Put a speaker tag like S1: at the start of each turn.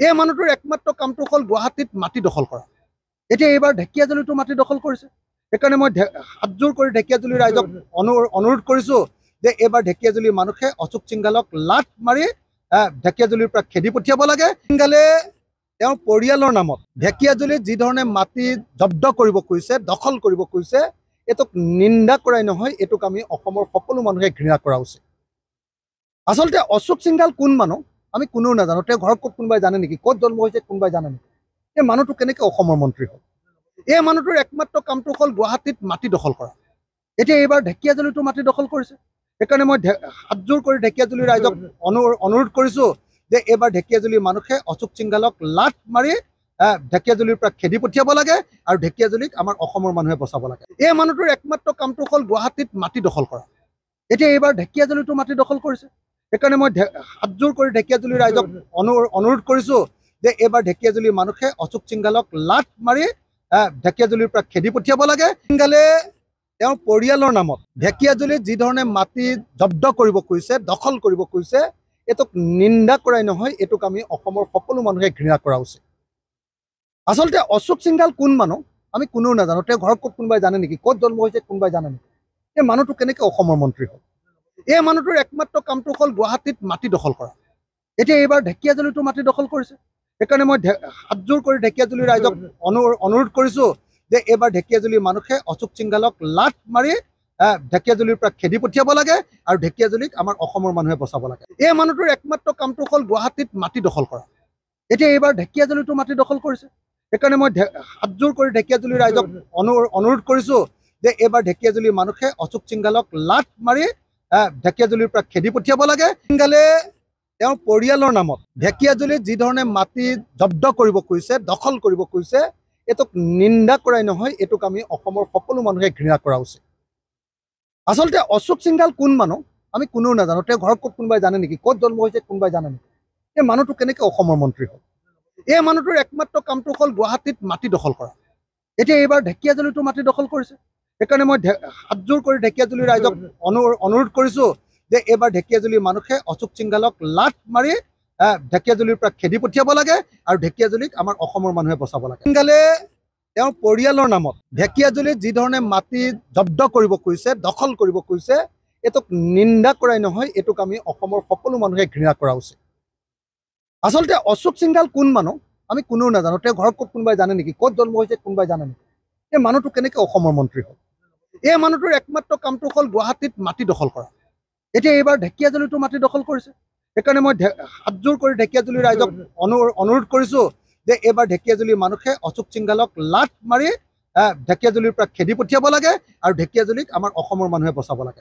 S1: এই মানুহটোৰ একমাত্ৰ কামটো হ'ল গুৱাহাটীত মাটি দখল কৰা। এতিয়া এইবাৰ ঢেকীয়াজুলিতো মাটি দখল কৰিছে। সেইকাৰণে মই হাতযোৰ কৰি ঢেকীয়াজুলি ৰাইজক অনুৰোধ কৰিছোঁ যে এইবাৰ ঢেকীয়াজুলিৰ মানুহে অশোক সিংঘালক লাট মাৰি ঢেকীয়াজুলিৰ পৰা খেদি পঠিয়াব লাগে। সিংঘালে তেওঁৰ পৰিয়ালৰ নামত ঢেকীয়াজুলিত যি ধৰণে মাটি জব্দ কৰিব খুজিছে, দখল কৰিব খুজিছে, এইটোক নিন্দা কৰাই নহয়, এইটোক আমি অসমৰ সকলো মানুহে ঘৃণা কৰা উচিত। আচলতে অশোক সিংঘাল কোন মানুহ আমি কোনেও নাজানো। তেওঁ ঘৰত ক'ত কোনোবাই জানে নেকি? ক'ত জন্ম হৈছে কোনোবাই জানে নেকি? এই মানুহটো কেনেকৈ অসমৰ মন্ত্ৰী হ'ল? এই মানুহটোৰ একমাত্ৰ কামটো হ'ল গুৱাহাটীত মাটি দখল কৰা। এতিয়া এইবাৰ ঢেকীয়াজুলিতো মাটি দখল কৰিছে। সেইকাৰণে মই হাতযোৰ কৰি ঢেকীয়াজুলিৰ ৰাইজক অনুৰোধ কৰিছোঁ যে এইবাৰ ঢেকীয়াজুলিৰ মানুহে অশোক সিংঘালক লাট মাৰি ঢেকীয়াজুলিৰ পৰা খেদি পঠিয়াব লাগে আৰু ঢেকীয়াজুলিক আমাৰ অসমৰ মানুহে বচাব লাগে। এই মানুহটোৰ একমাত্ৰ কামটো হ'ল গুৱাহাটীত মাটি দখল কৰা। এতিয়া এইবাৰ ঢেকীয়াজুলিতো মাটি দখল কৰিছে। সেইকাৰণে মই হাতযোৰ কৰি ঢেকীয়াজুলিৰ ৰাইজক অনুৰোধ কৰিছোঁ যে এইবাৰ ঢেকীয়াজুলিৰ মানুহে অশোক সিংঘালক লাট মাৰি ঢেকীয়াজুলিৰ পৰা খেদি পঠিয়াব লাগে। সিংঘালে তেওঁৰ পৰিয়ালৰ নামত ঢেকীয়াজুলিত যি ধৰণে মাটি জব্দ কৰিব খুজিছে, দখল কৰিব খুজিছে, এইটোক নিন্দা কৰাই নহয়, এইটোক আমি অসমৰ সকলো মানুহে ঘৃণা কৰা উচিত। আচলতে অশোক সিংঘাল কোন মানুহ আমি কোনেও নাজানো। তেওঁ ঘৰত ক'ত কোনোবাই জানে নেকি? ক'ত জন্ম হৈছে কোনোবাই জানে নেকি? এই মানুহটো কেনেকৈ অসমৰ মন্ত্ৰী হ'ল? এই মানুহটোৰ একমাত্ৰ কামটো হ'ল গুৱাহাটীত মাটি দখল কৰা। এতিয়া এইবাৰ ঢেকীয়াজুলিতো মাটি দখল কৰিছে। সেইকাৰণে মই হাতযোৰ কৰি ঢেকীয়াজুলিৰ ৰাইজক অনুৰোধ কৰিছোঁ যে এইবাৰ ঢেকীয়াজুলিৰ মানুহে অশোক সিংঘালক লাট মাৰি ঢেকীয়াজুলিৰ পৰা খেদি পঠিয়াব লাগে আৰু ঢেকীয়াজুলিক আমাৰ অসমৰ মানুহে বচাব লাগে। এই মানুহটোৰ একমাত্ৰ কামটো হ'ল গুৱাহাটীত মাটি দখল কৰা। এতিয়া এইবাৰ ঢেকীয়াজুলিতো মাটি দখল কৰিছে। সেইকাৰণে মই হাতযোৰ কৰি ঢেকীয়াজুলিৰ ৰাইজক অনুৰোধ কৰিছোঁ যে এইবাৰ ঢেকীয়াজুলিৰ মানুহে অশোক সিংঘালক লাট মাৰি ঢেকীয়াজুলিৰ পৰা খেদি পঠিয়াব লাগে। সিংঘালে তেওঁৰ পৰিয়ালৰ নামত ঢেকীয়াজুলিত যি ধৰণে মাটি জব্দ কৰিব খুজিছে, দখল কৰিব খুজিছে, এইটোক নিন্দা কৰাই নহয়, এইটোক আমি অসমৰ সকলো মানুহে ঘৃণা কৰা উচিত। আচলতে অশোক সিংঘাল কোন মানুহ আমি কোনেও নাজানো। তেওঁ ঘৰত ক'ত কোনোবাই জানে নেকি? ক'ত জন্ম হৈছে কোনোবাই জানে নেকি? এই মানুহটো কেনেকৈ অসমৰ মন্ত্ৰী হ'ল? এই মানুহটোৰ একমাত্ৰ কামটো হ'ল গুৱাহাটীত মাটি দখল কৰা। এতিয়া এইবাৰ ঢেকীয়াজুলিতো মাটি দখল কৰিছে। সেইকাৰণে মই হাতযোৰ কৰি ঢেকীয়াজুলিৰ ৰাইজক অনুৰোধ কৰিছোঁ যে এইবাৰ ঢেকীয়াজুলিৰ মানুহে অশোক সিংঘালক লাট মাৰি ঢেকীয়াজুলিৰ পৰা খেদি পঠিয়াব লাগে আৰু ঢেকীয়াজুলিক আমাৰ অসমৰ মানুহে বচাব লাগে। সিংঘালে তেওঁৰ পৰিয়ালৰ নামত ঢেকীয়াজুলিত যি ধৰণে মাটি জব্দ কৰিব খুজিছে, দখল কৰিব খুজিছে, এইটোক নিন্দা কৰাই নহয়, এইটোক আমি অসমৰ সকলো মানুহে ঘৃণা কৰা উচিত। আচলতে অশোক সিংঘাল কোন মানুহ আমি কোনেও নাজানো। তেওঁ ঘৰত ক'ত কোনোবাই জানে নেকি? ক'ত জন্ম হৈছে কোনোবাই জানে নেকি? এই মানুহটো কেনেকৈ অসমৰ মন্ত্ৰী হ'ল? এই মানুহটোৰ একমাত্ৰ কামটো হ'ল গুৱাহাটীত মাটি দখল কৰা। এতিয়া এইবাৰ ঢেকীয়াজুলিতো মাটি দখল কৰিছে। সেইকাৰণে মই হাতযোৰ কৰি ঢেকীয়াজুলিৰ ৰাইজক অনুৰোধ কৰিছোঁ যে এইবাৰ ঢেকীয়াজুলিৰ মানুহে অশোক সিংঘালক লাট মাৰি ঢেকীয়াজুলিৰ পৰা খেদি পঠিয়াব লাগে আৰু ঢেকীয়াজুলিক আমাৰ অসমৰ মানুহে বচাব লাগে।